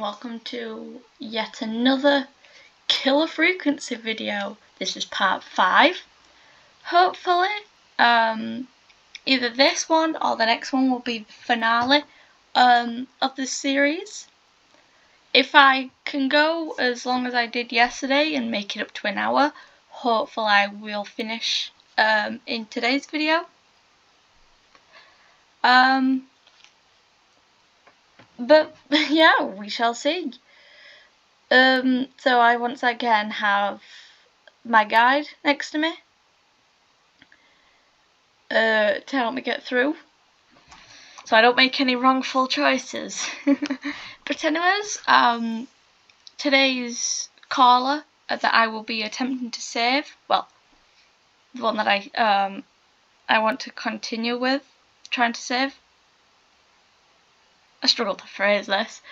welcome to yet another Killer Frequency video. This is part 5. Hopefully, either this one or the next one will be the finale of this series. If I can go as long as I did yesterday and make it up to an hour, hopefully I will finish in today's video. But yeah, we shall see. So I once again have my guide next to me to help me get through, so I don't make any wrongful choices. But anyways, today's caller that I will be attempting to save, well, the one that I want to continue with trying to save. I struggle to phrase this.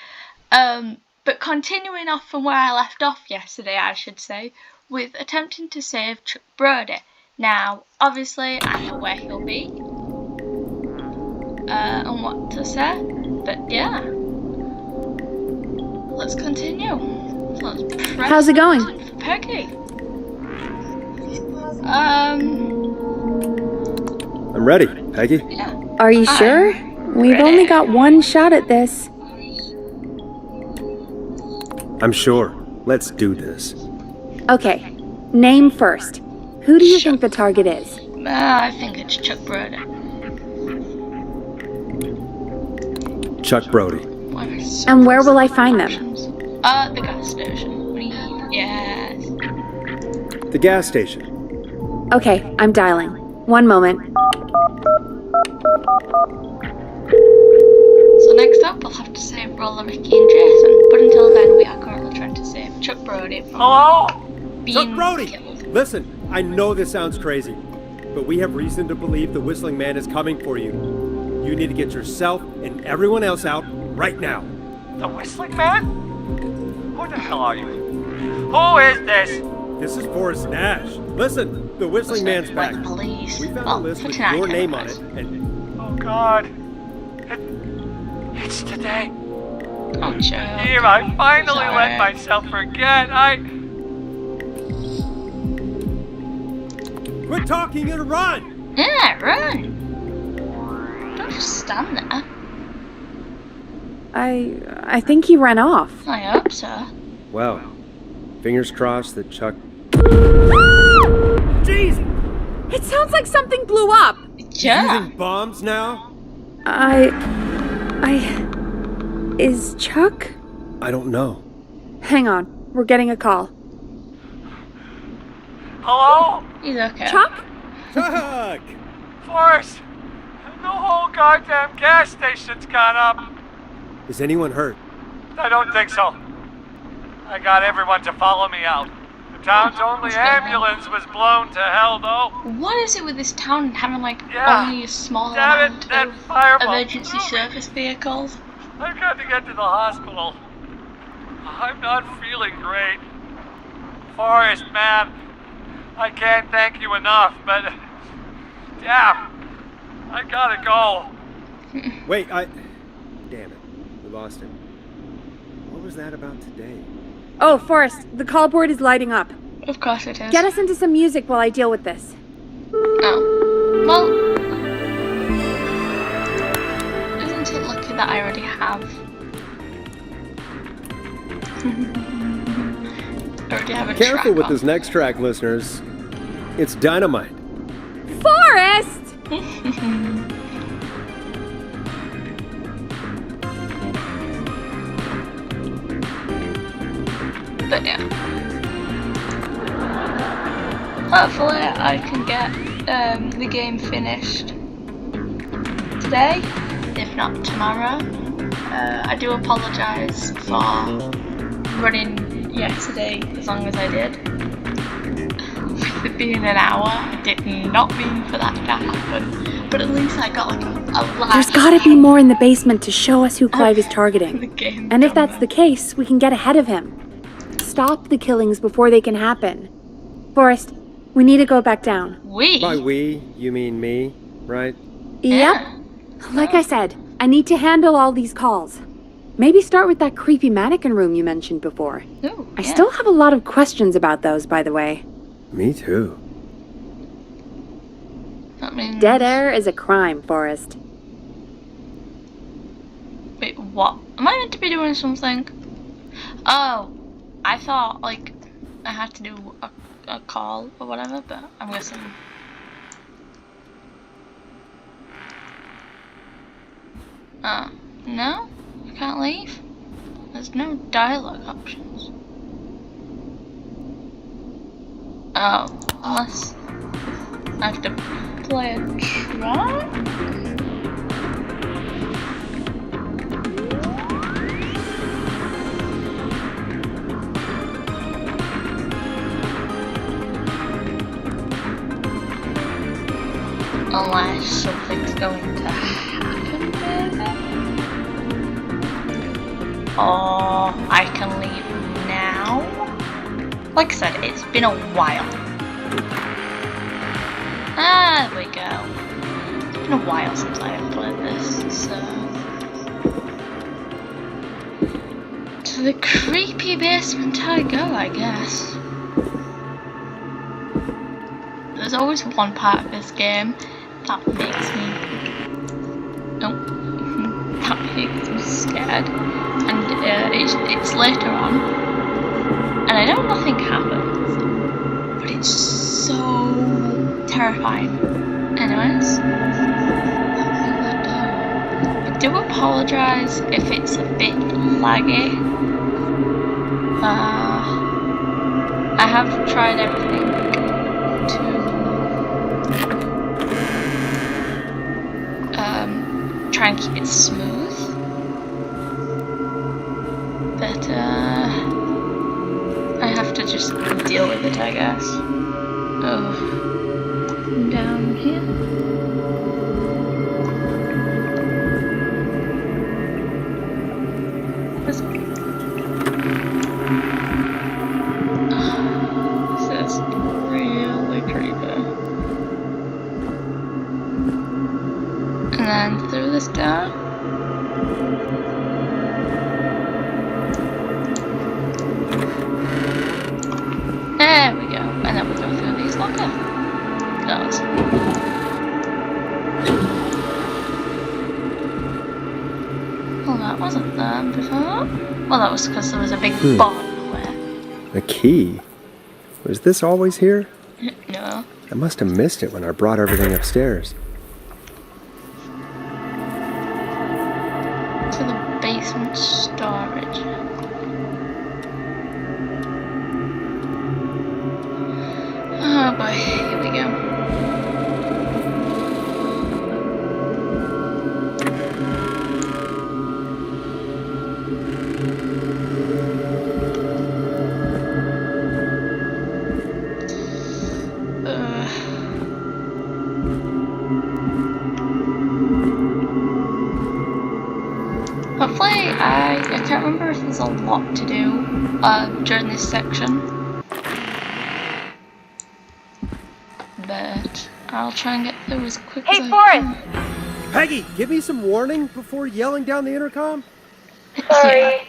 But continuing off from where I left off yesterday, I should say, with attempting to save Chuck Brody. Now, obviously, I know where he'll be and what to say, but yeah, let's continue. So let's press. How's it going? For Peggy. I'm ready, Peggy. Yeah. Are you sure? We've only got one shot at this. I'm sure. Let's do this. Okay, name first. Who do you think the target is? I think it's Chuck Brody. Chuck Brody. And where will I find them? The gas station. Yes. The gas station. Okay, I'm dialing. One moment. So next up, we'll have to save Roller, Ricky and Jason. But until then, we are currently trying to save Chuck Brody from being Chuck Brody! killed. Listen, I know this sounds crazy, but we have reason to believe the Whistling Man is coming for you. You need to get yourself and everyone else out right now. The Whistling Man? Who the hell are you? Who is this? This is Forrest Nash. Listen, the Whistling Man's back. The police. We found a list with your name on it, and Oh God. It's today. Oh, Chuck. Here, I finally Sorry. let myself forget. quit talking and run! Yeah, run. Don't just stand there. I think he ran off. I hope so. Well, fingers crossed that Chuck... Jeez! It sounds like something blew up! Yeah. Using bombs now? Is Chuck? I don't know. Hang on, we're getting a call. Hello? He's okay. Chuck? Chuck! Forrest! The whole goddamn gas station's gone up. Is anyone hurt? I don't think so. I got everyone to follow me out. The town's only ambulance was blown to hell, though. What is it with this town having like Yeah. only a small Damn amount it, that of fireball. emergency service vehicles? I've got to get to the hospital. I'm not feeling great. Forrest, man, I can't thank you enough, but damn, I gotta go. Wait, Damn it. We lost him. What was that about today? Oh, Forrest, the call board is lighting up. Of course it is. Get us into some music while I deal with this. Oh. Well, isn't it lucky that I already have? I already have a Careful track with on. this next track, listeners. It's dynamite. Forrest! But yeah. Hopefully I can get the game finished today, if not tomorrow. I do apologise for running yesterday as long as I did. With it being an hour, I did not mean for that to happen. But at least I got like a live. There's gotta be more in the basement to show us who Clive is the targeting. game And if that's done. the case, we can get ahead of him. Stop the killings before they can happen. Forrest, we need to go back down. By we, you mean me, right? Yep. Like I said, I need to handle all these calls. Maybe start with that creepy mannequin room you mentioned before. Ooh, I yeah. still have a lot of questions about those, by the way. Me too. That means... Dead air is a crime, Forrest. Wait, what? Am I meant to be doing something? Oh, I thought, like, I had to do a call or whatever, but I'm guessing... No? I can't leave? There's no dialogue options. Oh, unless I have to play a track? Unless something's going to happen, maybe? Or I can leave now? Like I said, it's been a while. Ah, there we go. It's been a while since I have played this, so... To the creepy basement I go, I guess. There's always one part of this game that makes me... Oh, that makes me scared. And it's later on. And I know nothing happens. But it's so terrifying. Anyways. I do apologise if it's a bit laggy. I have tried everything to try and keep it smooth, but I have to just deal with it, I guess. Oh, down here. This is really creepy. And then through this door. There we go. And then we go through these locker doors. Well, that wasn't there before. Well, that was because there was a big bomb there. A key? Was this always here? No. I must have missed it when I brought everything upstairs. To the basement storage. Oh boy, here we go. Hopefully, I can't remember if there's a lot to do during this section, but I'll try and get through as quick as I can. Peggy, give me some warning before yelling down the intercom. Sorry. Yeah.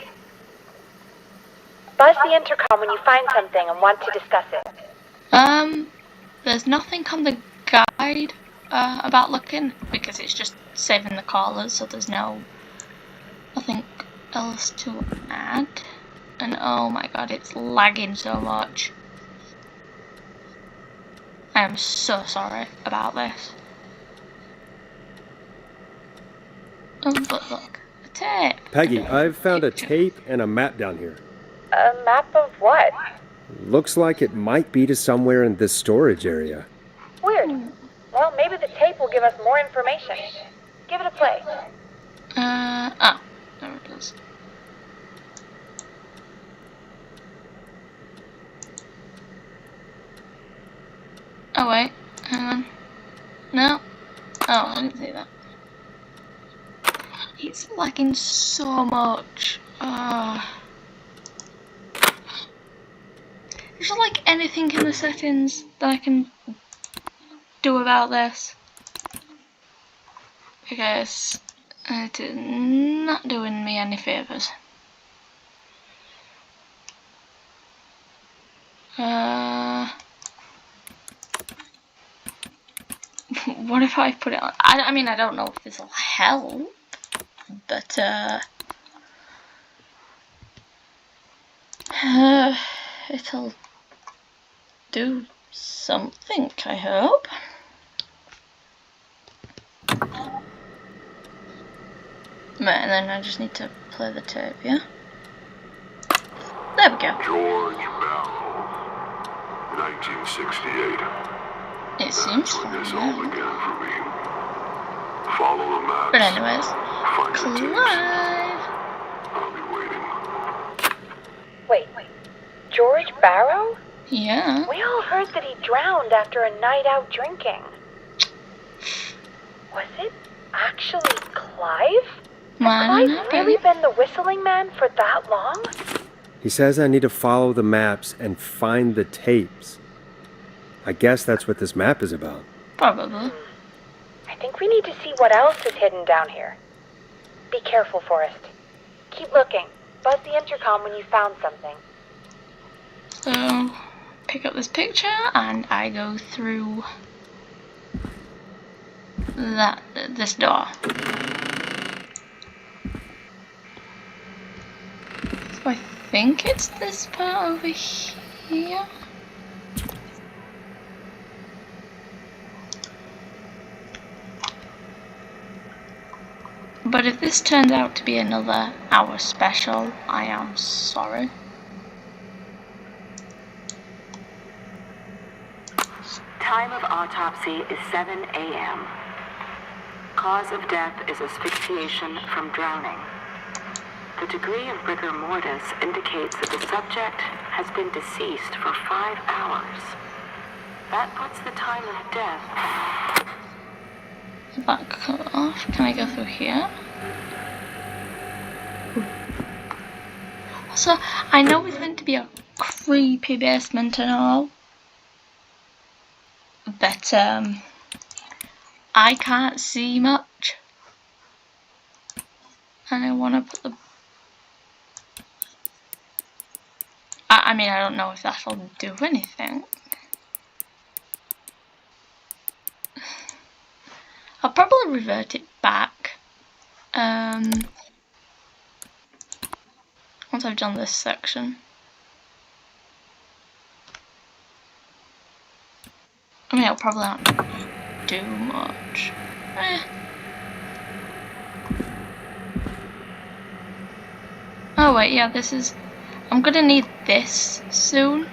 Buzz the intercom when you find something and want to discuss it. There's nothing on the guide about looking, because it's just saving the callers, so there's nothing else to add. And oh my god, it's lagging so much. I am so sorry about this. Oh, but look, a tape. Peggy, I've found a tape and a map down here. A map of what? Looks like it might be to somewhere in this storage area. Weird. Well, maybe the tape will give us more information. Give it a play. Oh, there it is. Oh wait, hang on. No. Oh, I didn't see that. It's lagging so much. Is there like anything in the settings that I can do about this? Because It is not doing me any favours. What if I put it on? I mean, I don't know if this will help, but it'll do something, I hope. Right, and then I just need to play the tape, yeah? There we go. George Barrow, 1968. It seems fine This all now. began for me. Follow the maps. But anyways, Find the tapes. Clive! I'll be waiting. Wait. George Barrow? Yeah. We all heard that he drowned after a night out drinking. Was it actually Clive? Why Has not? Clive really been the whistling man for that long? He says I need to follow the maps and find the tapes. I guess that's what this map is about. Probably. I think we need to see what else is hidden down here. Be careful, Forrest. Keep looking. Buzz the intercom when you found something. So, pick up this picture and I go through this door. So I think it's this part over here. But if this turns out to be another hour special, I am sorry. Time of autopsy is 7 a.m. Cause of death is asphyxiation from drowning. The degree of rigor mortis indicates that the subject has been deceased for 5 hours. That puts the time of death. Is that cut off? Can I go through here? So, I know it's meant to be a creepy basement and all, but I can't see much, and I want to put the. I mean, I don't know if that'll do anything. I'll probably revert it back once I've done this section. I mean, it'll probably not do much. Oh wait, yeah, this is. I'm gonna need this soon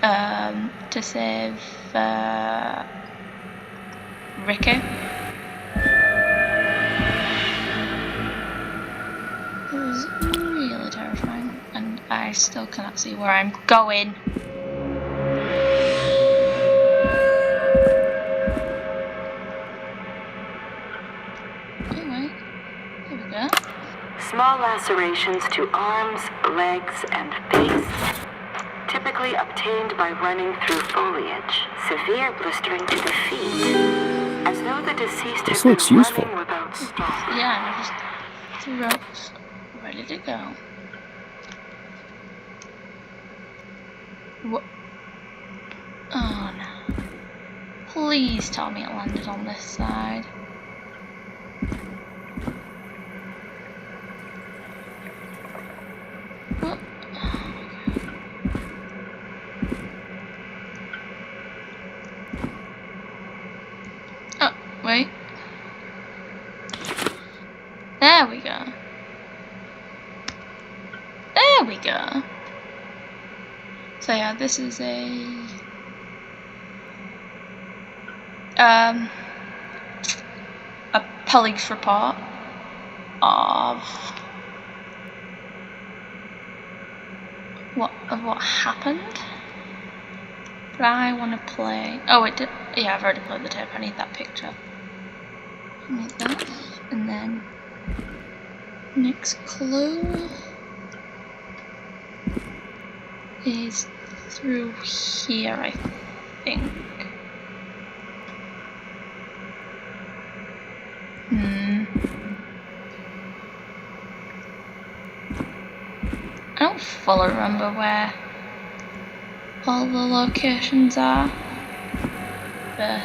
to save Ricky. This is really terrifying, and I still cannot see where I'm going. Anyway, here we go. Small lacerations to arms, legs, and face. Typically obtained by running through foliage. Severe blistering to the feet. As though the deceased This had looks been useful. running without stopping. Yeah, I just two ropes ready to go. What? Oh no. Please tell me it landed on this side. What? Oh, wait. There we go. There we go. So yeah, this is a police report of what happened. But I want to play. Oh, it did. Yeah, I've already played the tape. I need that picture. I need that, and then next clue is through here, I think. I don't fully remember where all the locations are, but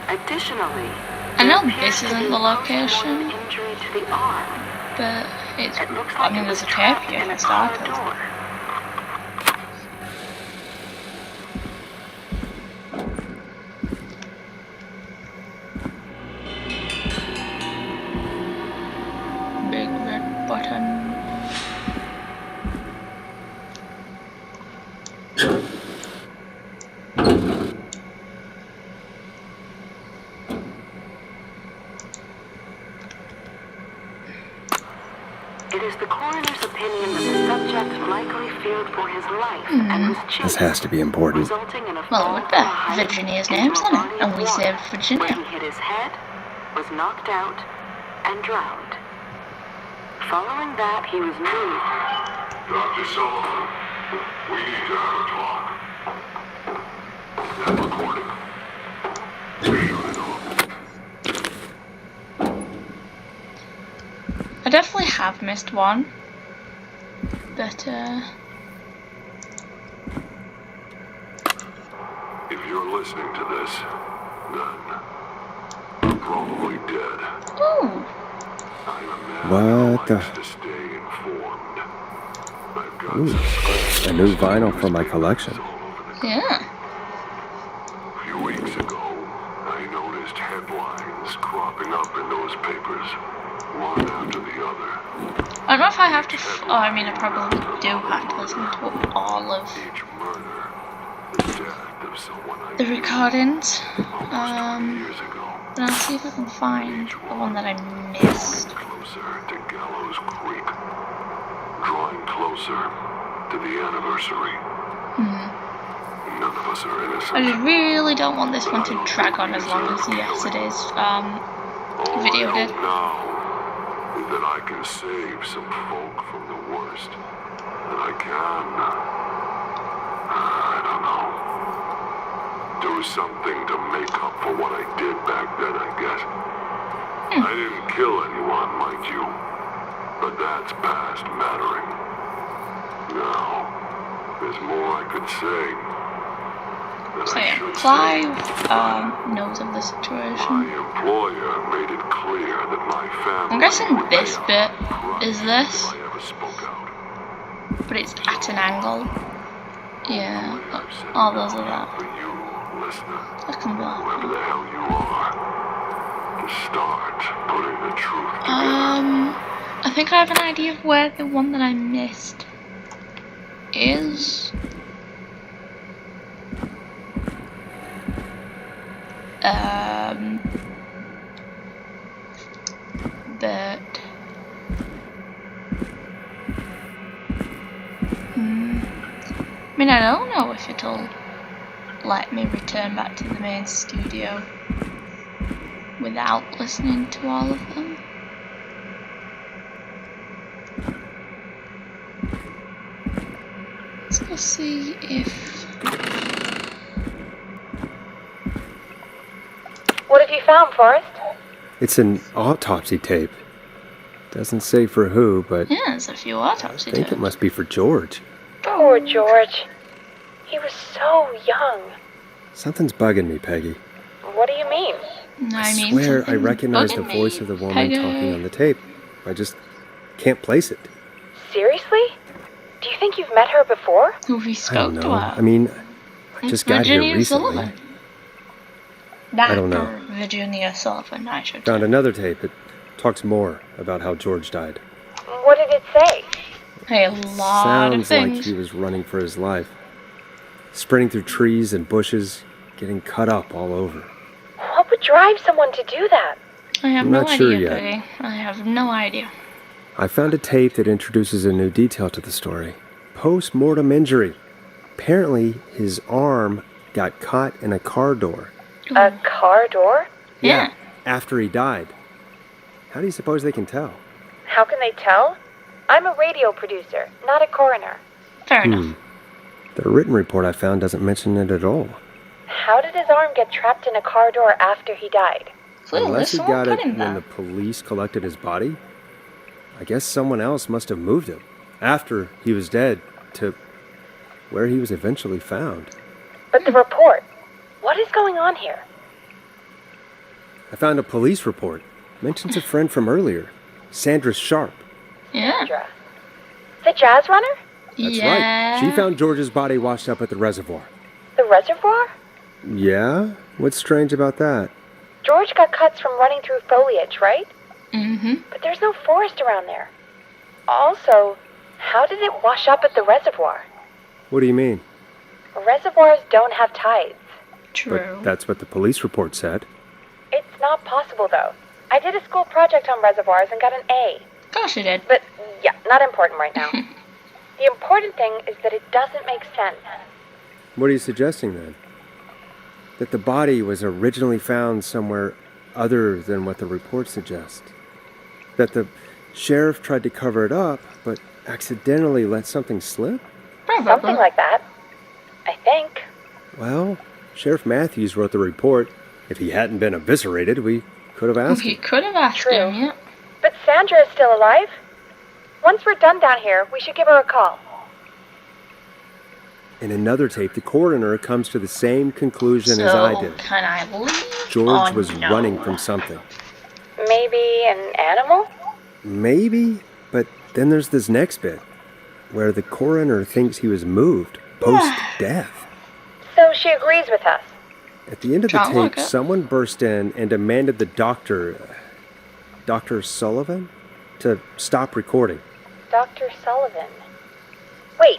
Additionally, I know there this appears to isn't be the post-mortem location, injury to the arm. but it's, It looks I like mean it there's was a tape trapped here in for a car starters. door. Big red button. It is the coroner's opinion that the subject likely feared for his life and was choking, This has to be important. resulting in a Well, it fall would from be. a height Virginia's into name's a on it, body and of we water, saved Virginia. where he hit his head, was knocked out, and drowned. Following that, he was moved. Dr. Sullivan, we need to have a talk. That recording. Shut it off. I definitely have missed one, but If you're listening to this, then you're probably dead. ooh, I'm a man What who the- likes to stay informed. I've got Ooh, some a new vinyl for my collection. all over the yeah. A few weeks ago, I noticed headlines cropping up in those papers, one after the other. I don't know if I have to. Oh, I mean, I probably do have to listen to all of Each murder, the death of someone I the knew recordings. almost 20 years ago. And I'll see if I can find the one that I missed. Closer to Gallows Creek, drawing closer to the anniversary. None of us are innocent. I just really don't want this one to drag on as long as yesterday's video All I did. hope now is that I can save some folk from the worst. That I can. I don't know. Do something to make up for what I did back then, I guess. I didn't kill anyone, mind you. But that's past mattering. Now, there's more I could say. That So I yeah, should say. Clive knows of the My situation. employer made it clear that my family I'm guessing would this pay bit out is if this, I ever spoke out. but it's at an angle. Yeah, I've said all those are enough that. for you, listener, That can be that. whoever the hell you are, to start putting the truth together. I think I have an idea of where the one that I missed is. But I mean, I don't know if it'll let me return back to the main studio without listening to all of them. Let's go see if. What have you found, Forrest? It's an autopsy tape. Doesn't say for who, but Yeah, there's a few I autopsy think it tapes. must be for George. Poor George. He was so young. Something's bugging me, Peggy. What do you mean? I mean, Swear I something recognize the bugging me, voice of the woman Peggy. talking on the tape. I just can't place it. Seriously? Do you think you've met her before? Who we I spoke don't to know. her. I mean, I just got here Virginia recently. Sullivan. I don't know. Dr. Virginia Sullivan, I should Found say. another tape. It talks more about how George died. What did it say? Hey, a lot Sounds of things. like he was running for his life. Sprinting through trees and bushes, getting cut up all over. What would drive someone to do that? I have I'm no not sure idea, yet. Peggy. I have no idea. I found a tape that introduces a new detail to the story. Post-mortem injury. Apparently, his arm got caught in a car door. A car door? Yeah. After he died. How do you suppose they can tell? How can they tell? I'm a radio producer, not a coroner. Fair enough. The written report I found doesn't mention it at all. How did his arm get trapped in a car door after he died? Clearly, Unless he someone got put it him when there. the police collected his body. I guess someone else must have moved him after he was dead to where he was eventually found. But the report, what is going on here? I found a police report. Mentions a friend from earlier, Sandra Sharp. Yeah. Sandra. The jazz runner? That's yeah. right. She found George's body washed up at the reservoir. The reservoir? Yeah? What's strange about that? George got cuts from running through foliage, right? Mm-hmm. But there's no forest around there. Also, how did it wash up at the reservoir? What do you mean? Reservoirs don't have tides. True. But that's what the police report said. It's not possible, though. I did a school project on reservoirs and got an A. Gosh, I did. But, yeah, not important right now. The important thing is that it doesn't make sense. What are you suggesting then? That the body was originally found somewhere other than what the report suggests? That the sheriff tried to cover it up, but accidentally let something slip? Probably. Something like that. I think. Well, Sheriff Matthews wrote the report. If he hadn't been eviscerated, we could have asked He him. could have asked True. him, yeah. But Sandra is still alive. Once we're done down here, we should give her a call. In another tape, the coroner comes to the same conclusion as I did. Can I leave? George or was no? running from something. Maybe an animal? Maybe, but then there's this next bit, where the coroner thinks he was moved post-death. So she agrees with us. At the end of the Sounds like tape, it. someone burst in and demanded the doctor, Dr. Sullivan, to stop recording. Dr. Sullivan. Wait,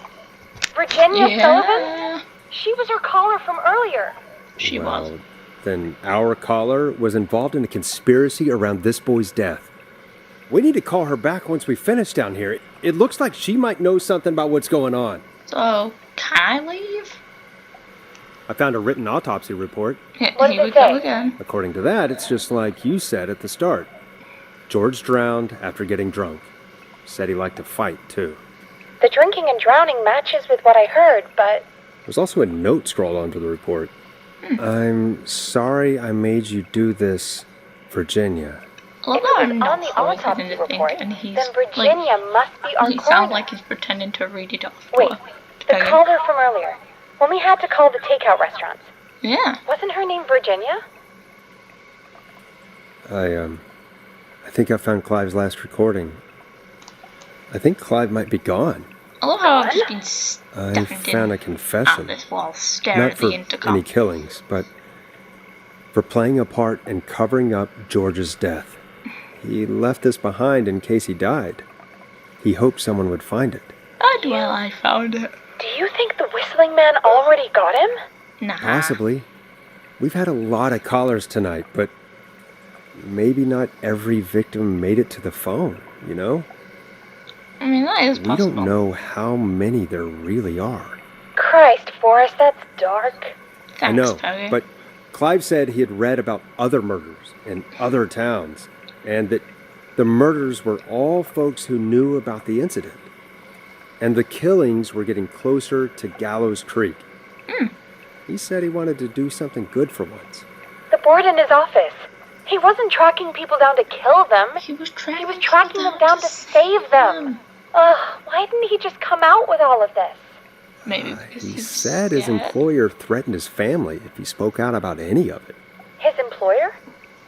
Virginia Sullivan? Yeah. She was her caller from earlier. She Well, was. Then our caller was involved in a conspiracy around this boy's death. We need to call her back once we finish down here. It looks like she might know something about what's going on. So, can I leave? I found a written autopsy report. Here What does we it go say? again. According to that, it's just like you said at the start. George drowned after getting drunk. Said he liked to fight, too. The drinking and drowning matches with what I heard, but There's also a note scrawled onto the report. I'm sorry I made you do this, Virginia. I love if that it I'm was not on the fully autopsy getting to think, report, and he's then Virginia must be our he coroner. sounds like he's pretending to read it off. Wait, to the go again. caller from earlier. When we had to call the takeout restaurants. Yeah. Wasn't her name Virginia? I think I found Clive's last recording. I think Clive might be gone. I love how I've just been I staring found a at confession. this wall, staring Not at for the intercom. any killings, but for playing a part in covering up George's death. He left this behind in case he died. He hoped someone would find it. Well, I found it. Do you think the whistling man already got him? Nah. Possibly. We've had a lot of callers tonight, but maybe not every victim made it to the phone, you know? I mean, that is We possible. don't know how many there really are. Christ, Forrest, that's dark. Thanks, I know, Toby. but Clive said he had read about other murders in other towns, and that the murders were all folks who knew about the incident. And the killings were getting closer to Gallows Creek. He said he wanted to do something good for once. The board in his office. He wasn't tracking people down to kill them. He was tracking, He was tracking them down to save them. Ugh, why didn't he just come out with all of this? Maybe because He he's said his scared. employer threatened his family if he spoke out about any of it. His employer?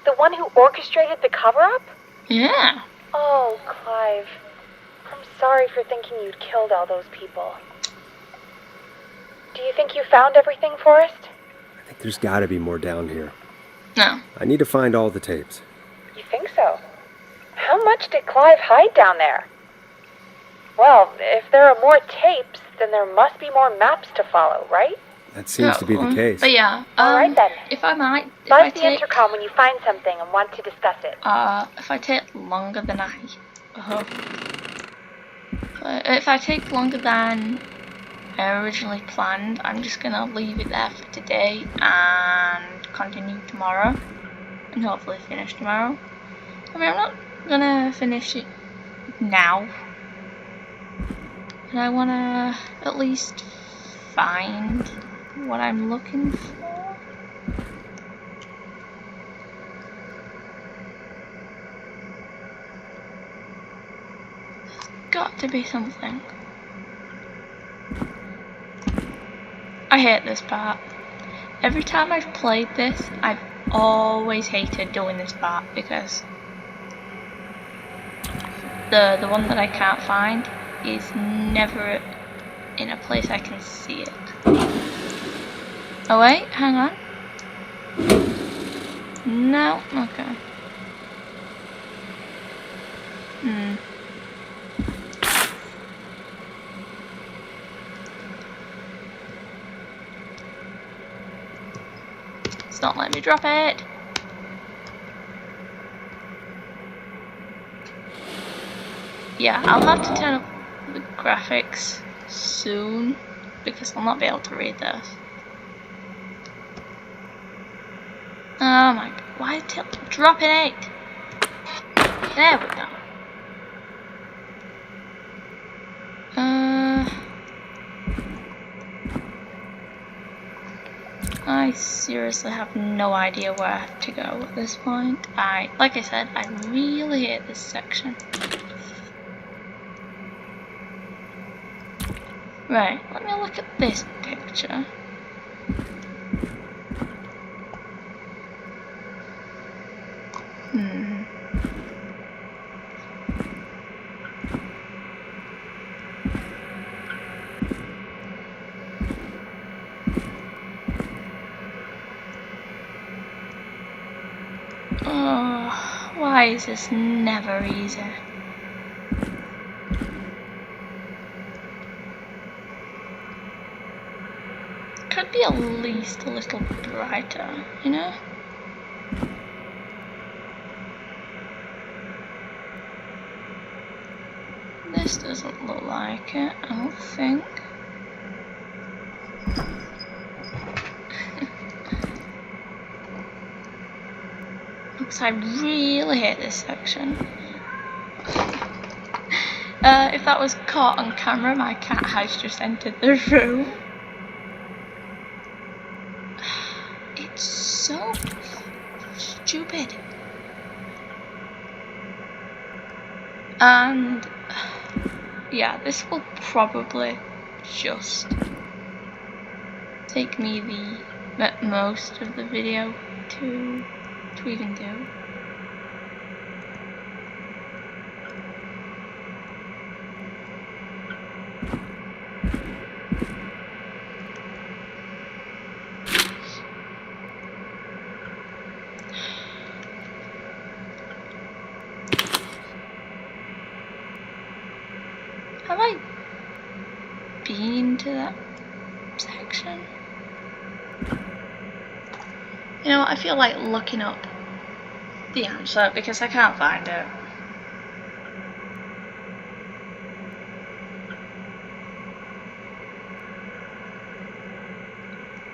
The one who orchestrated the cover-up? Yeah. Oh, Clive. I'm sorry for thinking you'd killed all those people. Do you think you found everything, Forrest? I think there's got to be more down here. No. I need to find all the tapes. You think so? How much did Clive hide down there? Well, if there are more tapes, then there must be more maps to follow, right? That seems to be the case. But yeah. All right, then. If I might, if I Buzz the take, intercom when you find something and want to discuss it. if I take longer than if I take longer than I originally planned, I'm just gonna leave it there for today and continue tomorrow, and hopefully finish tomorrow. I mean, I'm not gonna finish it now, and I wanna at least find what I'm looking for. There's got to be something. I hate this part. Every time I've played this, I've always hated doing this part because the one that I can't find is never in a place I can see it. Oh wait, hang on. No, okay. It's not letting me drop it. Yeah, I'll have to turn up the graphics soon because I'll not be able to read this. Oh my god, why is it dropping it? There we go. I seriously have no idea where to go at this point. Like I said, I really hate this section. Right, let me look at this picture. Oh, why is this never easy? Could be at least a little brighter, you know? This doesn't look like it, I don't think. Because I really hate this section. If that was caught on camera, my cat has just entered the room. It's so stupid. And yeah, this will probably just take me the most of the video to even do. Have I been to that section? You know what, I feel like looking up the answer because I can't find it.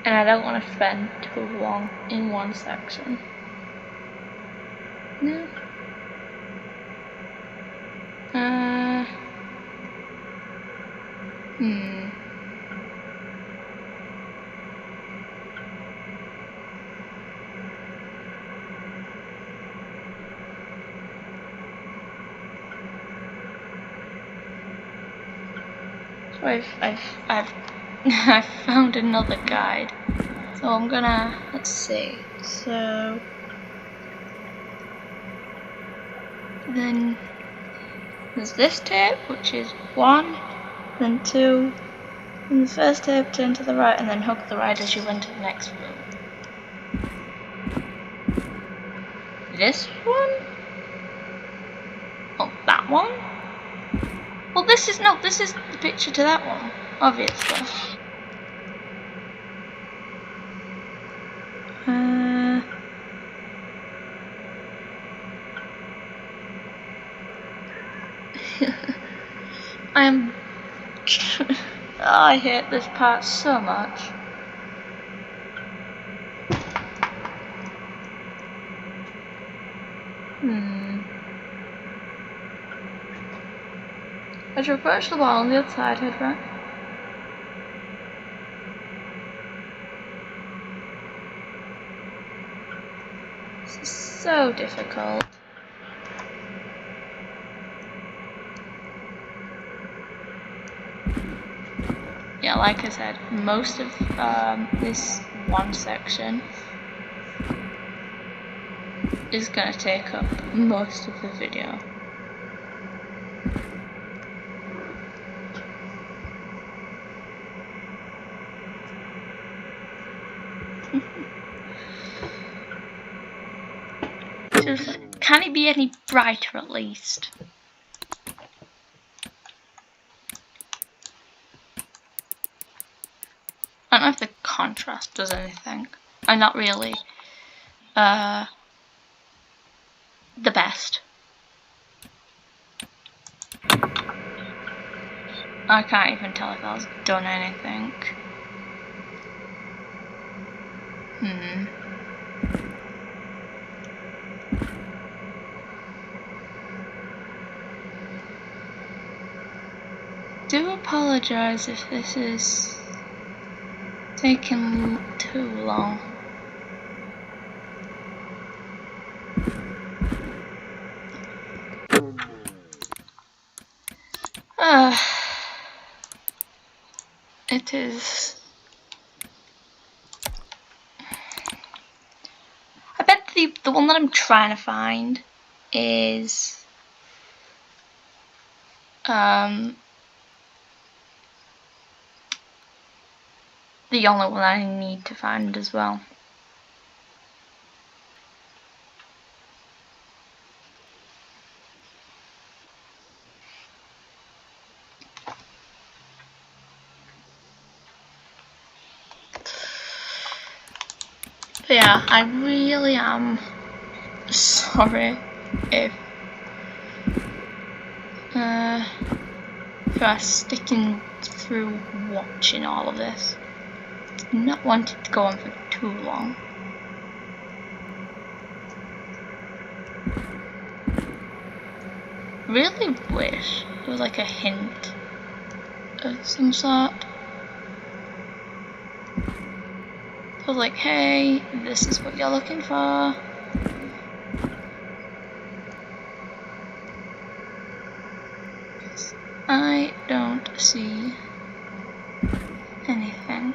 And I don't want to spend too long in one section. No. So I've found another guide. So I'm gonna, let's see. So then there's this tape, which is 1, then 2, and the first tape, turn to the right, and then hook the right as you enter the next room. This one? Oh, that one? Well, this is the picture to that one, obviously. I hate this part so much. As you approach the wall on the other side, head right. This is so difficult. Yeah, like I said, most of this one section is gonna take up most of the video. So, can it be any brighter at least? I don't know if the contrast does anything. I'm not really the best. I can't even tell if that's done anything. Do apologise if this is taking too long. It is. I bet the one that I'm trying to find is the only one I need to find as well. But yeah, I really am sorry if you are sticking through watching all of this. Not wanting to go on for too long. Really wish there was like a hint of some sort. I was like, hey, this is what you're looking for. I don't see anything.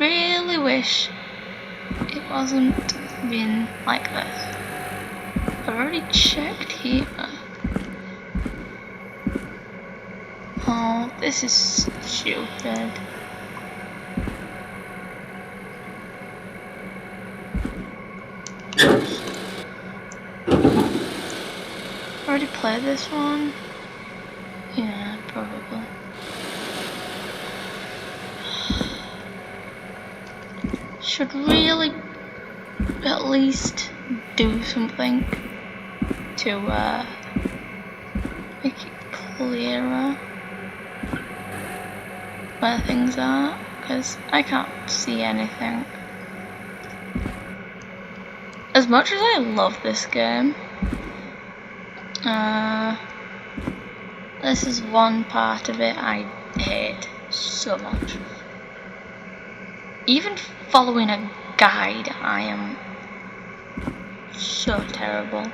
Really wish it wasn't been like this. I've already checked here. Oh, this is stupid. Already played this one? Yeah, probably. Should really at least do something to make it clearer where things are, because I can't see anything. As much as I love this game, this is one part of it I hate so much. Even following a guide, I am so terrible.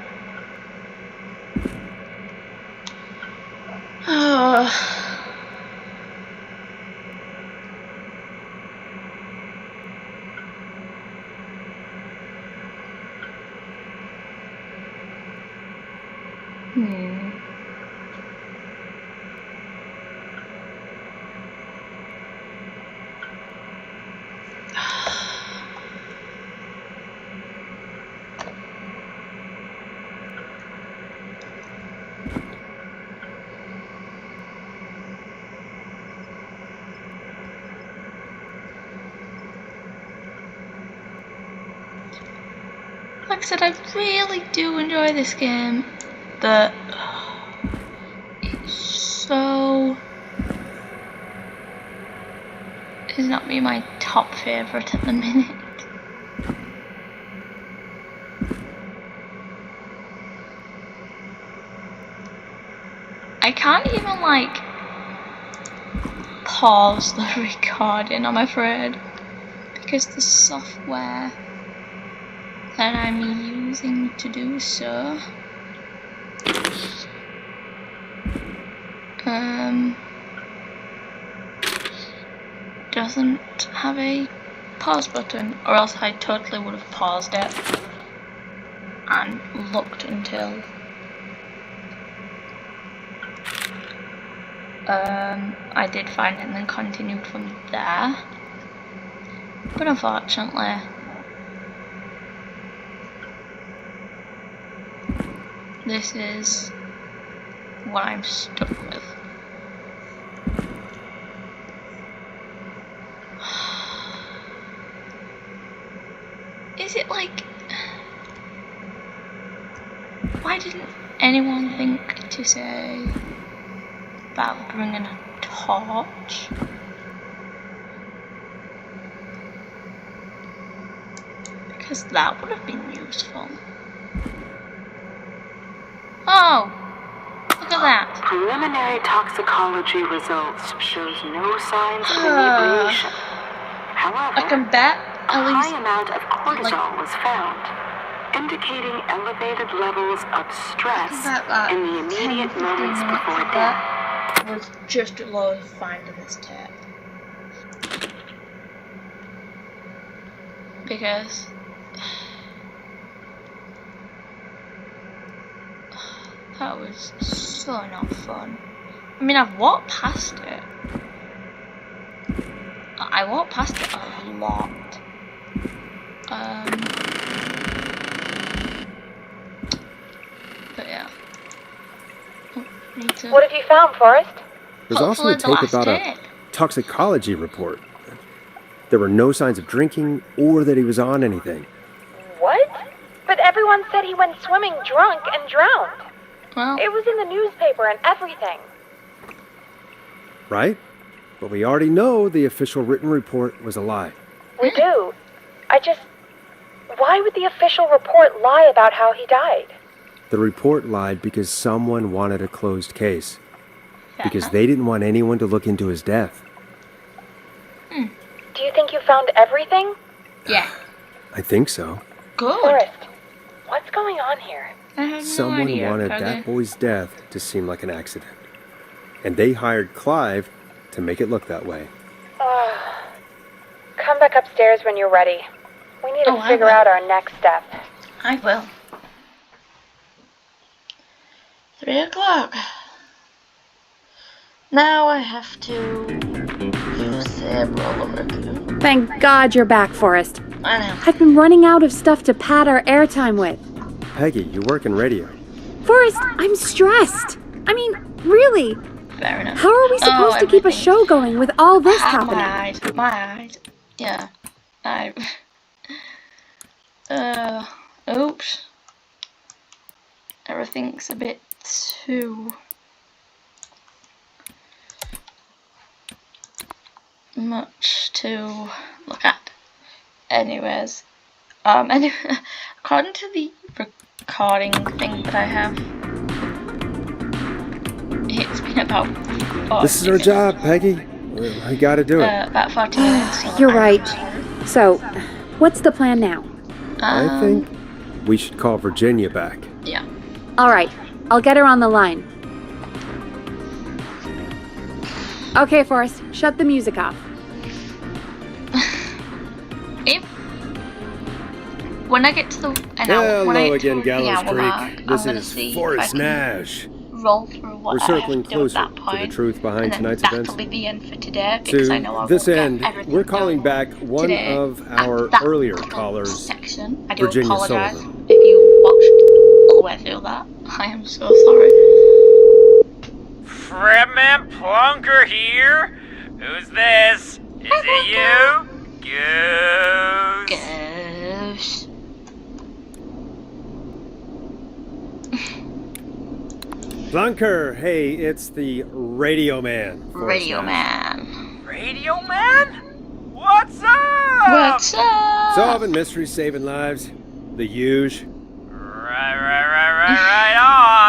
like I said, I really do enjoy this game, but it's so... It's not be my top favourite at the minute. I can't even like pause the recording, I'm afraid, because the software that I'm using to do so doesn't have a pause button, or else I totally would have paused it and looked until I did find it and then continued from there. But unfortunately, this is what I'm stuck with. Is it like... Why didn't anyone think to say about bringing a torch? Because that would have been useful. Oh! Look at that! Preliminary toxicology results shows no signs of inebriation. However, I can bet a at least high amount of cortisol was found, indicating elevated levels of stress in the immediate moments before death. Was just as low as finding this tape. Because that was so not fun. I mean, I've walked past it. I walked past it a lot. But yeah. Oh, need to... What have you found, Forrest? There's also a tape about a toxicology report. There were no signs of drinking or that he was on anything. What? But everyone said he went swimming drunk and drowned. Well, It was in the newspaper and everything. Right? But we already know the official written report was a lie. We do. Why would the official report lie about how he died? The report lied because someone wanted a closed case. Because they didn't want anyone to look into his death. Do you think you found everything? yeah. I think so. Good. Forrest, what's going on here? I have no Someone idea, wanted Peggy. that boy's death to seem like an accident. And they hired Clive to make it look that way. Come back upstairs when you're ready. We need to I figure will. out our next step. I will. 3 o'clock. Now I have to say roll over again. Thank God you're back, Forrest. I know. I've been running out of stuff to pad our airtime with. Peggy, you work in radio. Forrest, I'm stressed. I mean, really, Fair enough. how are we supposed to keep a everything. show going with all this Ah, happening? my eyes. Yeah. Oops. Everything's a bit too much to look at. Anyways, anyway, according to the recording thing that I have, it's been about 40 This is our minutes. job, Peggy. We gotta do it. About 40 minutes. So You're I'm right. sorry. So, what's the plan now? I think we should call Virginia back. Yeah. All right, I'll get her on the line. Okay, Forrest, shut the music off. If when I get to the when I Hello get to again, the Gallows hour mark, Creek. I'm This gonna is see Forrest if I can Nash. roll through what We're I circling have to do at closer that to point, the truth behind and then tonight's that'll events. be the end for today because I know I To this won't end, get everything we're calling done back one today of at our that earlier little callers, section. I do Virginia apologise Sullivan. if you watched all the way through that. I am so sorry. Fredman Plunker here? Who's this? Is it you? Goose. Goose. Plunker, hey, it's the Radio Man. Radio Man. Radio Man? What's up? What's up? Solving mysteries, saving lives. The huge. Right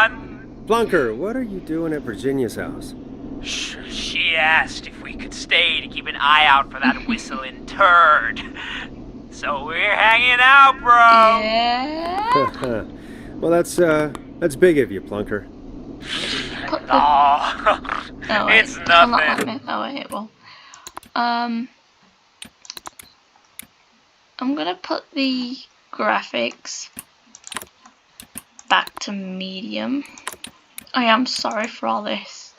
on. Plunker, what are you doing at Virginia's house? She asked if we could stay to keep an eye out for that whistling turd. So we're hanging out, bro. Yeah. Well, that's big of you, Plunker. Put the... Oh, Oh, wait. it's Will not nothing. let me. Oh, wait, it will. I'm gonna put the graphics back to medium. I am sorry for all this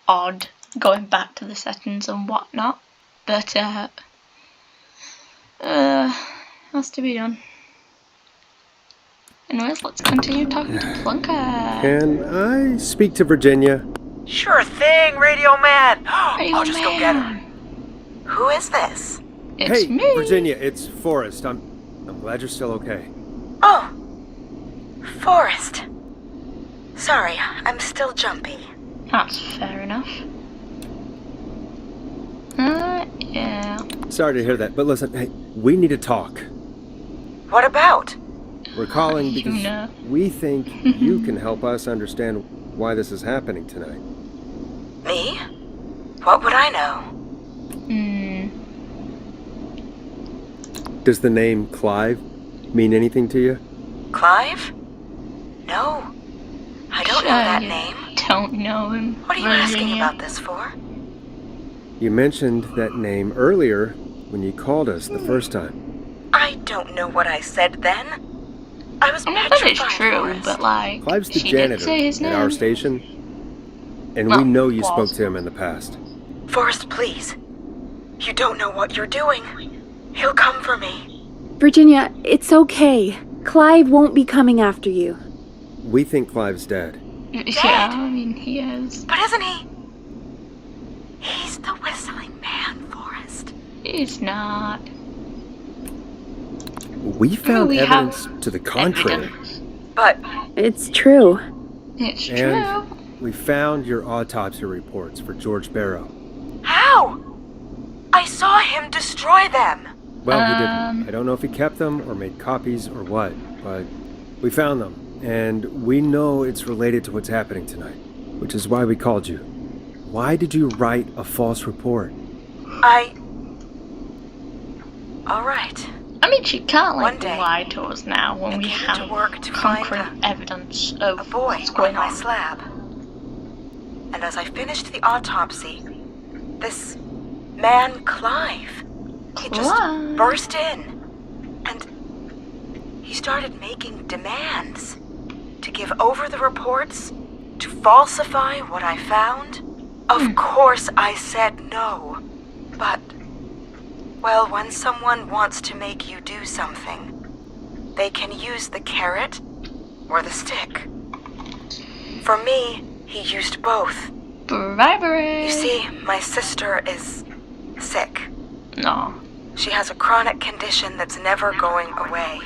odd going back to the settings and whatnot, but has to be done. Anyways, let's continue talking to Plunker. Can I speak to Virginia? Sure thing, Radio Man. Radio I'll just go get her. Man. Who is this? It's Hey, me. Virginia, it's Forrest. I'm glad you're still okay. Oh, Forrest. Sorry, I'm still jumpy. That's fair enough. Yeah. Sorry to hear that, but listen, hey, we need to talk. What about? We're calling You because know. we think you can help us understand why this is happening tonight. Me? What would I know? Does the name Clive mean anything to you? Clive? No. I don't know that you name. Don't know him. What are you asking Virginia. about this for? You mentioned that name earlier when you called us the first time. I don't know what I said then. I was I mean, that is petrified, true, Forrest. but like, Clive's the she did janitor say his at name. our station, and Well, we know you was. spoke to him in the past. Forrest, please. You don't know what you're doing. He'll come for me. Virginia, it's okay. Clive won't be coming after you. We think Clive's dead. Yeah, I mean, he is. But isn't he? He's the whistling man, Forrest. He's not. We found we have evidence to the contrary. Evidence. But It's true. It's true. And we found your autopsy reports for George Barrow. how? I saw him destroy them. Well, he didn't. I don't know if he kept them or made copies or what, but we found them. And we know it's related to what's happening tonight, which is why we called you. Why did you write a false report? All right. I mean, she can't One like day, lie to us now when I we came have to work to find concrete evidence of A boy what's on going my on. slab. And as I finished the autopsy, this man, Clive, he just Clive? burst in. And he started making demands to give over the reports, to falsify what I found. Of course I said no. But, well, when someone wants to make you do something, they can use the carrot or the stick. For me, he used both. Bribery. You see, my sister is sick. No. She has a chronic condition that's never going away.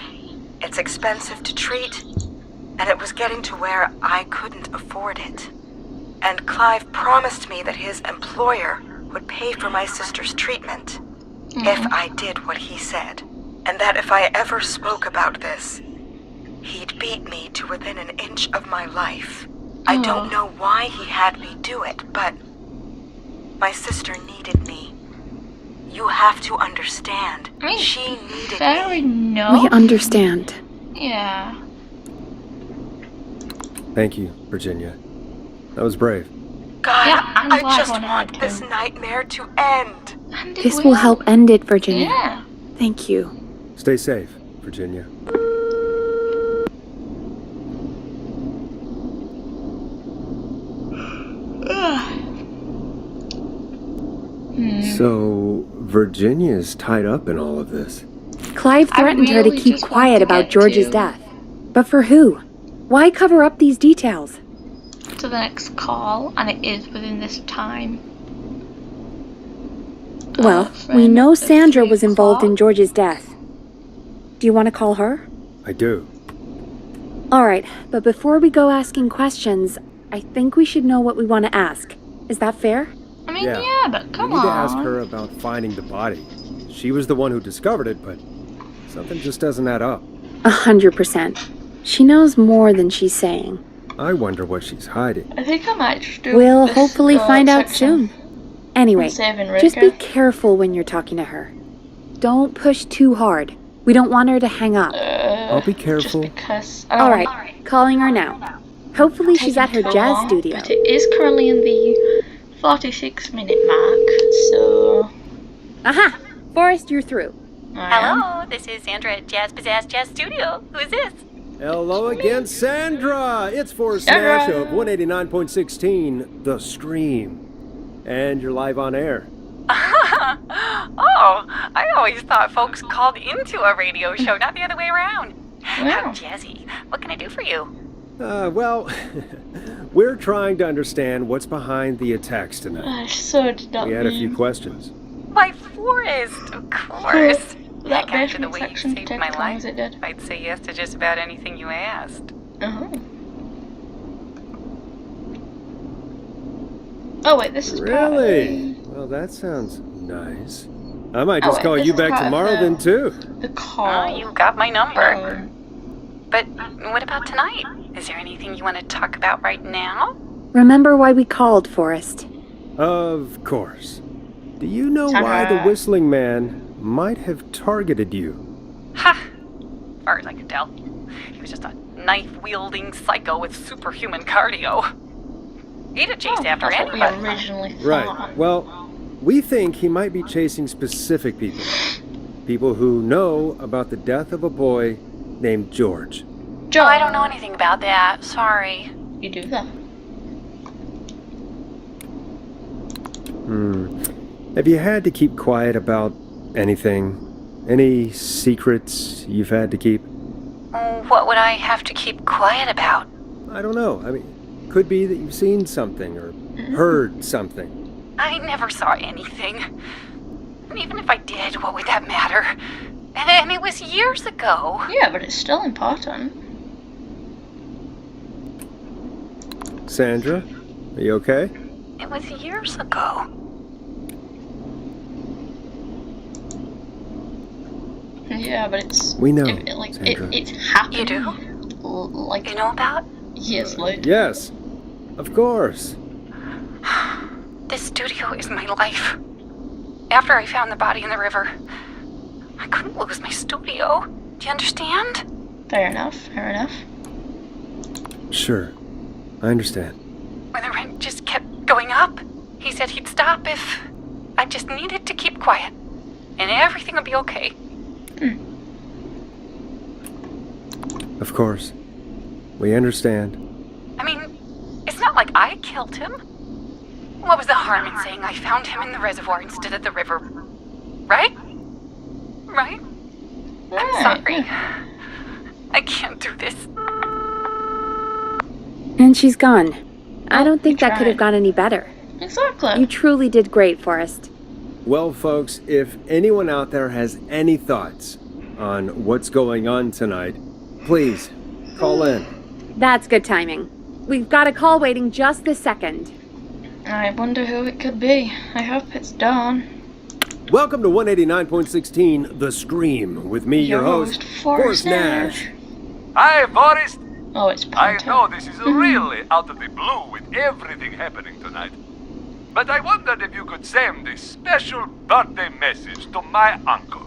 It's expensive to treat, and it was getting to where I couldn't afford it. And Clive promised me that his employer would pay for my sister's treatment if I did what he said. And that if I ever spoke about this, he'd beat me to within an inch of my life. I don't know why he had me do it, but my sister needed me. You have to understand. I mean, She needed fair me. enough. We understand. Yeah. Thank you, Virginia. That was brave. God, Yeah, I'm I glad just one had want to. this nightmare to end. And it This will help end it, Virginia. Yeah. Thank you. Stay safe, Virginia. So, Virginia's tied up in all of this. Clive I threatened her to really keep just want quiet to about get George's to- death. But for who? Why cover up these details? To the next call, and it is within this time. Well, we friend know at Sandra 3 was involved in o'clock. George's death. Do you want to call her? I do. Alright, but before we go asking questions, I think we should know what we want to ask. Is that fair? I mean, yeah, but come we need on. to ask her about finding the body. She was the one who discovered it, but something just doesn't add up. 100%. She knows more than she's saying. I wonder what she's hiding. I think I might just do We'll this, hopefully find out section. soon. Anyway, I'm saving just be Ricker. careful when you're talking to her. Don't push too hard. We don't want her to hang up. I'll be careful. Just because I don't Alright, want calling her now. Hopefully she's at her taking too jazz long, studio. But it is currently in the 46-minute mark, so... Aha! Forrest, you're through. Hello, this is Sandra at Jazz Pizzazz Jazz Studio. Who is this? Hello again, Sandra! It's Forrest Sandra! Nash of 189.16, The Scream. And you're live on air. Oh, I always thought folks called into a radio show, not the other way around. How Wow. jazzy. What can I do for you? Well, we're trying to understand what's behind the attacks tonight. I so did not We had a mean few questions. Why, Forrest, of course. that Heck, after the basement way you section saved take my as long as life, it did. I'd say yes to just about anything you asked. Uh-huh. Oh wait, this is part of Really? Well, that sounds nice. I might Oh, just wait, call this you is back part of tomorrow the- then, too. the call. Oh, you got my number. Um, But what about tonight? Is there anything you want to talk about right now? Remember why we called, Forrest. Of course. Do you know why the Ta-da. Whistling Man might have targeted you? Ha! As far as I could tell. He was just a knife-wielding psycho with superhuman cardio. He'd have chased after that's what we anybody. originally thought. Right. Well, we think he might be chasing specific people. People who know about the death of a boy named George. John, Oh, I don't know anything about that. Sorry. You do that. Have you had to keep quiet about anything? Any secrets you've had to keep? What would I have to keep quiet about? I don't know. I mean, could be that you've seen something or heard something. I never saw anything. And even if I did, what would that matter? And it was years ago. Yeah, but it's still important. Sandra, are you okay? It was years ago. Yeah, but it's... We know, It's Sandra. happened. You do? Like, You know about? years later. Yes, of course. This studio is my life. After I found the body in the river, I couldn't lose my studio. Do you understand? Fair enough, fair enough. Sure, I understand. When the rent just kept going up, he said he'd stop if I just needed to keep quiet. And everything would be okay. Of course. We understand. I mean, it's not like I killed him. What was the harm in saying I found him in the reservoir instead of the river? Right? Right? I'm sorry. I can't do this. And she's gone. I don't think you that could have tried. gone any better. Exactly. You truly did great, Forrest. Well, folks, if anyone out there has any thoughts on what's going on tonight, please call in. That's good timing. We've got a call waiting just this second. I wonder who it could be. I hope it's Dawn. Welcome to 189.16 The Scream with me, your host, Forrest Nash. Hi, Forrest. Oh, it's I Punter. know this is really out of the blue with everything happening tonight. But I wondered if you could send a special birthday message to my uncle.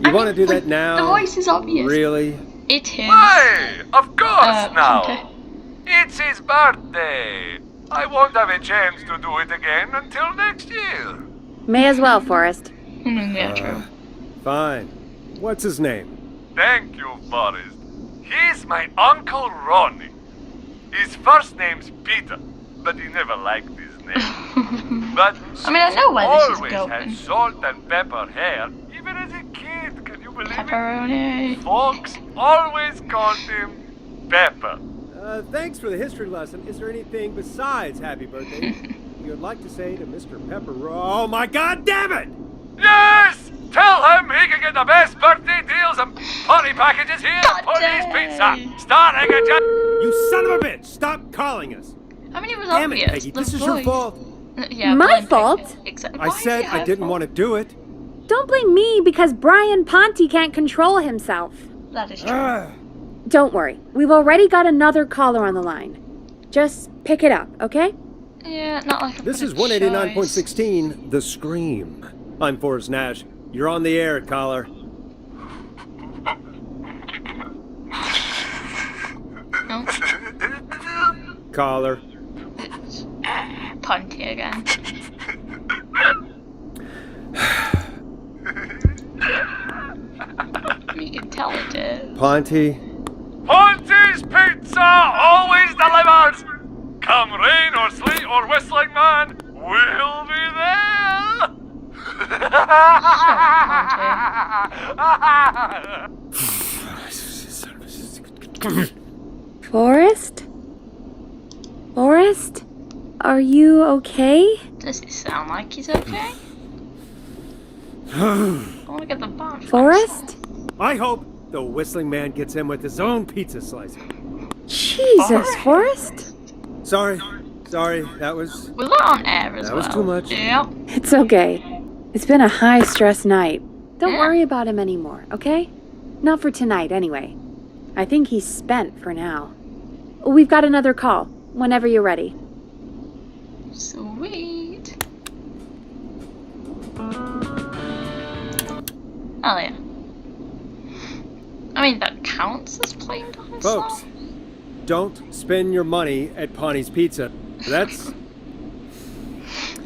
You want to do that now? The voice is obvious. Really? It is. Why? Of course now. Punter. It's his birthday. I won't have a chance to do it again until next year. May as well, Forrest. Yeah, true. Fine. What's his name? Thank you, Forrest. He's my Uncle Ronnie. His first name's Peter, but he never liked his name. But I mean, I know where this is always going. had salt and pepper hair, even as a kid. Can you believe it? Pepperoni. Folks always called him Pepper. Thanks for the history lesson. Is there anything besides happy birthday you would like to say to Mr. Pepper? Oh my God, damn it! Yes! Tell him he can get the best birthday some party packages here. God Pony's dang. Pizza. Starting at just... You son of a bitch! Stop calling us! I mean, it was Damn obvious. it, Peggy, the this is your voice. fault. Yeah, My blame fault? Peggy. Exactly. I said I didn't want to do it. Don't blame me because Brian Ponte can't control himself. That is true. Ah. Don't worry, we've already got another caller on the line. Just pick it up, okay? Yeah, not like This a is choice. 189.16, The Scream. I'm Forrest Nash. You're on the air, caller. No, Caller. it's Ponte again. You can tell it is. Ponte. Ponte's Pizza always delivers. Come rain or sleet or whistling man, we'll be there. Forrest? Forrest? Are you okay? Does it sound like he's okay? I want to get the bomb. Forrest? I hope the Whistling Man gets in with his own pizza slicer. Jesus, Forrest? Sorry, that was... Was that on air as That well? was too much. Yep. It's okay. It's been a high-stress night. Don't Yeah. worry about him anymore, okay? Not for tonight, anyway. I think he's spent for now. We've got another call, whenever you're ready. Sweet. Oh yeah. I mean, that counts as playing by yourself. Folks, don't spend your money at Ponte's Pizza. That's...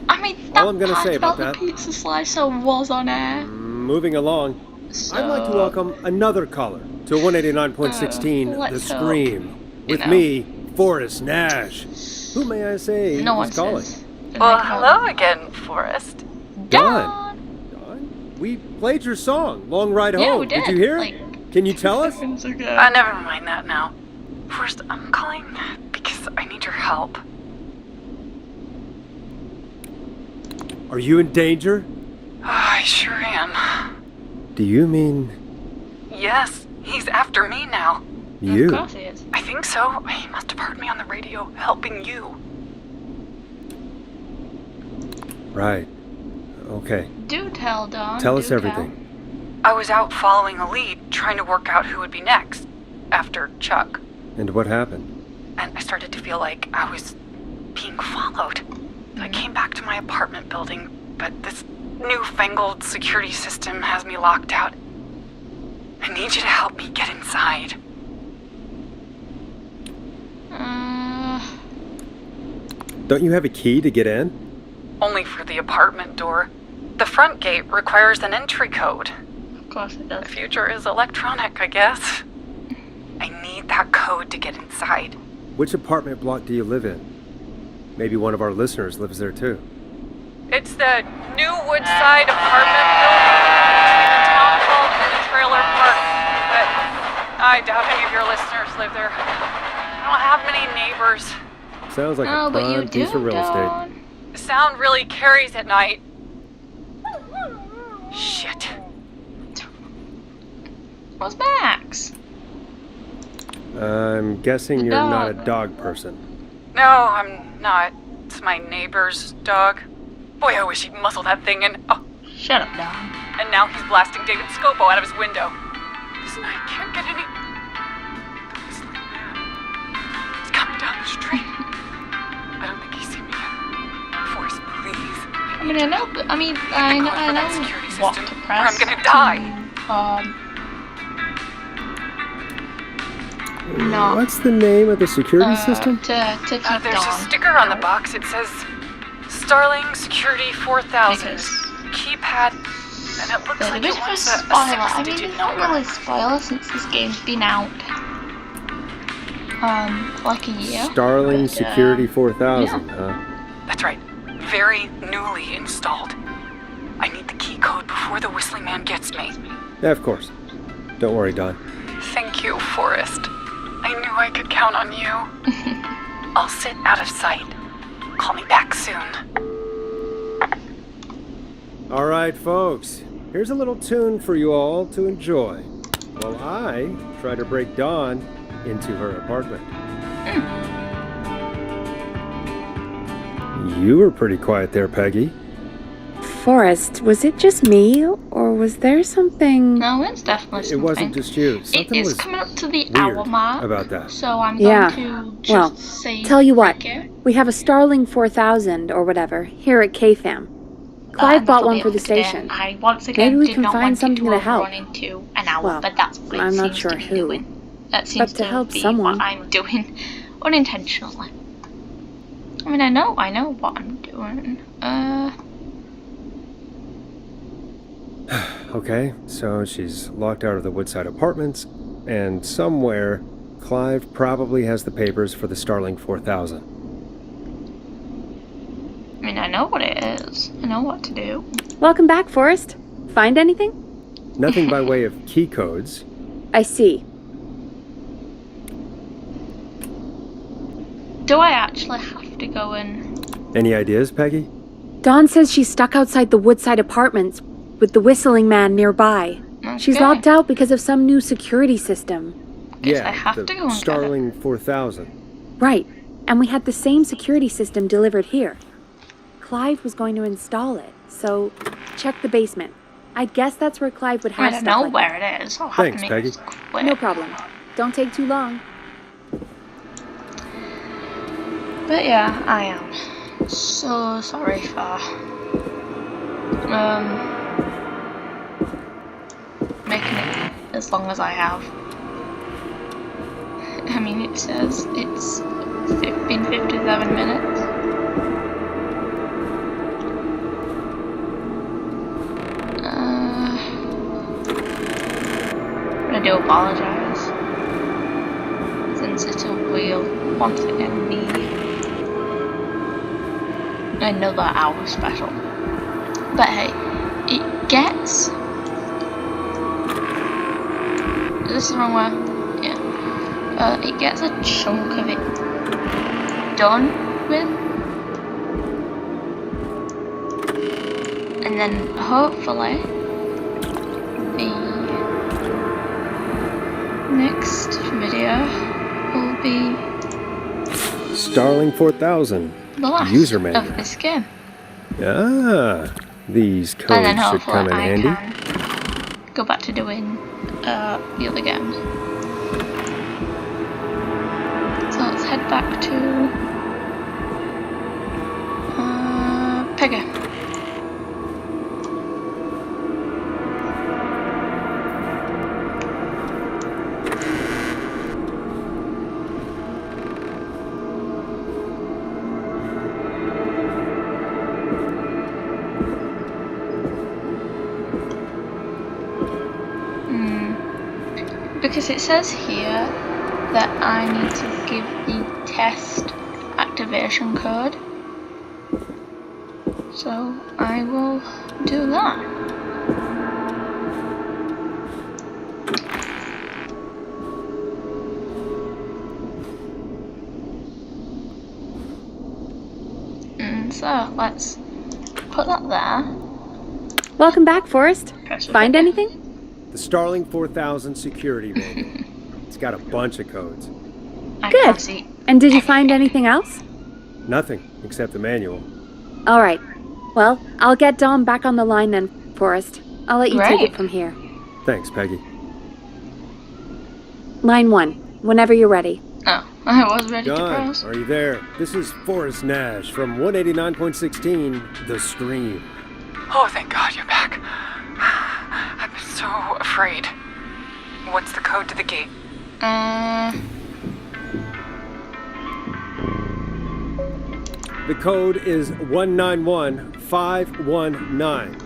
I mean, that all I'm gonna part say about the that. pizza slicer was on air. Moving along. So, I'd like to welcome another caller to 189.16, The let's hope. Scream. You With know. me, Forrest Nash. Who may I say No is one calling? says. Well, hello again, Forrest. Dawn. Dawn? We played your song, Long Ride Home. Yeah, we did. you hear it? Like, Can you tell us? seconds ago. Never mind that now. First, I'm calling because I need your help. Are you in danger? I sure am. Do you mean Yes, he's after me now. you? Of course he is. I think so. He must have heard me on the radio helping you. Right. Okay. Do tell, Dawn. Tell do us tell. everything. I was out following a lead, trying to work out who would be next, after Chuck. And what happened? And I started to feel like I was being followed. I came back to my apartment building, but this newfangled security system has me locked out. I need you to help me get inside. Don't you have a key to get in? Only for the apartment door. The front gate requires an entry code. Of course it The does. future is electronic, I guess. I need that code to get inside. Which apartment block do you live in? Maybe one of our listeners lives there too. It's the New Woodside apartment building between the town hall and the trailer park. But I doubt any of your listeners live there. I don't have many neighbors. Sounds like Oh, a but you prime do, piece of real estate. Dawn. The sound really carries at night. Shit. What's Max? I'm guessing The you're not a dog. dog person. No, I'm not. It's my neighbor's dog. Boy, I wish he'd muzzle that thing in. Oh, Shut up, Dawn. and now he's blasting David Scopo out of his window. This night can't get any. The whistling man. He's coming down the street. I don't think he's seen me yet. Forrest, please. I mean, I know code for that security what system, to or press. I'm gonna die. No. What's the name of the security system? To keep There's a Dawn. sticker on the box. It says Starling Security 4000. Because- Keypad. And it looks There's a like bit it of a wants spoiler. I mean, six-digit it's not number. really a spoiler since this game's been out. Like a year. Starling But, Security 4000, huh? That's right. Very newly installed. I need the key code before the Whistling Man gets me. Yeah, of course. Don't worry, Don. Thank you, Forrest. I knew I could count on you. I'll sit out of sight. Call me back soon. All right, folks. Here's a little tune for you all to enjoy. while I try to break Dawn into her apartment. You were pretty quiet there, Peggy. Forrest, was it just me, or was there something... No, it's definitely something. It wasn't just you. It Something is was coming up to the weird hour mark. about that. So I'm Yeah. going to Well, just say... Tell you what, okay. we have a Starling 4000 or whatever here at KFAM. Clive bought one for the station. I once again Maybe we did can not find want something it to to help. run into an hour, Well, but that's what it I'm not seems sure to be who. doing. That seems to help be someone. what I'm doing unintentionally. I mean, I know what I'm doing. Okay, so she's locked out of the Woodside Apartments, and somewhere Clive probably has the papers for the Starling 4000. I mean, I know what it is. I know what to do. Welcome back, Forrest. Find anything? Nothing by way of key codes. I see. Do I actually have to go in? Any ideas, Peggy? Dawn says she's stuck outside the Woodside Apartments with the whistling man nearby. She's Okay. locked out because of some new security system. Guess I have the to go and get it. Starling 4000. Right, and we had the same security system delivered here. Clive was going to install it, so check the basement. I guess that's where Clive would I have don't stuff know like where it is. I'll have Thanks, to make Peggy. this quick. No problem. Don't take too long. But yeah, I am so sorry for making it as long as I have. I mean, it says it's been 57 minutes. I do apologise, since it will once again be another hour special. But hey, it gets... Is this the wrong way? Yeah. It gets a chunk of it done with. And then hopefully the next video will be Starling 4000. the last User manual. of this game. Ah, these And then codes should come hopefully in I handy. can go back to doing the other games. So let's head back to Peggy. Because it says here that I need to give the test activation code, so I will do that. And so let's put that there. Welcome back, Forrest. Press Find repeat. anything? The Starling 4000 security manual. It's got a bunch of codes. I Good. can't see. And did you find anything else? Nothing except the manual. All right. Well, I'll get Dom back on the line then, Forrest. I'll let you take Great. it from here. Thanks, Peggy. Line 1, whenever you're ready. Oh, I was ready to John, press. are you there? This is Forrest Nash from 189.16, The Stream. Oh, thank God you're back. I've been so afraid. What's the code to the gate? The code is 191519.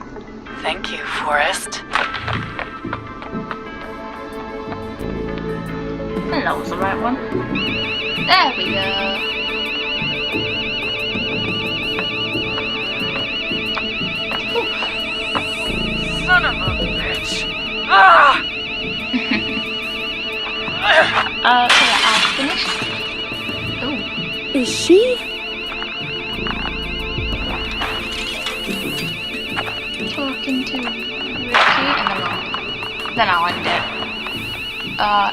Thank you, Forrest. And that was the right one. There we go. Son of a bitch. Ah! So yeah, I'll finish. Ooh. Is she? Talking to Ricky, and then I'll end it.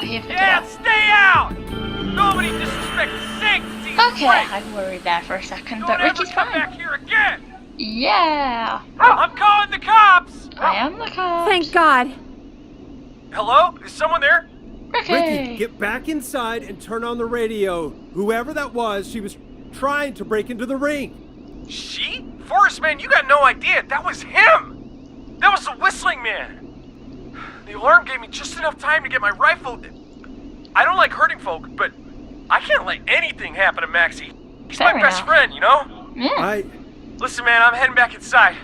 Here for Yeah, the stay out! Nobody disrespects sanctity. Okay, I worried there for a second, but Ricky's come back fine. here again. Yeah, I'm calling the cops. I am the cops. Thank God. Hello? Is someone there? Ricky. Ricky, get back inside and turn on the radio. Whoever that was, she was trying to break into the ring. She? Forrest, man, you got no idea. That was him. That was the whistling man. The alarm gave me just enough time to get my rifle. I don't like hurting folk, but I can't let anything happen to Maxie. He's Fair my best enough. friend, you know? Yeah. Listen, man, I'm heading back inside.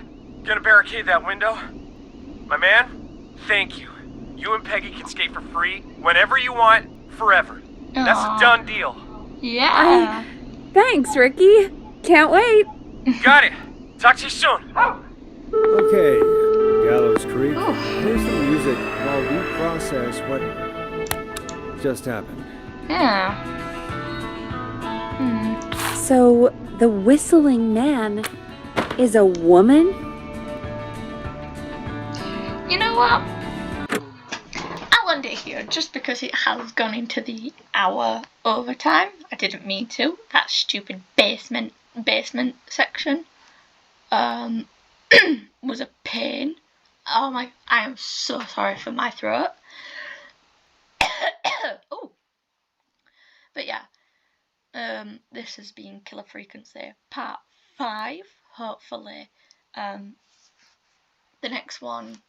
Gonna barricade that window. My man, thank you. You and Peggy can skate for free whenever you want, forever. That's Aw. a done deal. Yeah. Thanks, Ricky. Can't wait. Got it. Talk to you soon. Okay, Gallows Creek. Ooh. Here's the music while we process what just happened. Yeah. So, the whistling man is a woman? You know what? I'll end it here just because it has gone into the hour overtime. I didn't mean to. That stupid basement section was a pain. Oh my, I am so sorry for my throat. Oh. But yeah, this has been Killer Frequency Part 5. Hopefully, the next one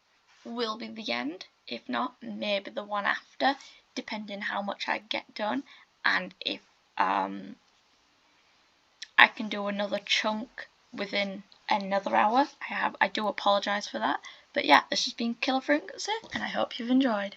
will be the end. If not, maybe the one after, depending how much I get done, and if I can do another chunk within another hour. I do apologise for that. But yeah, this has been Killer Frequency, and I hope you've enjoyed.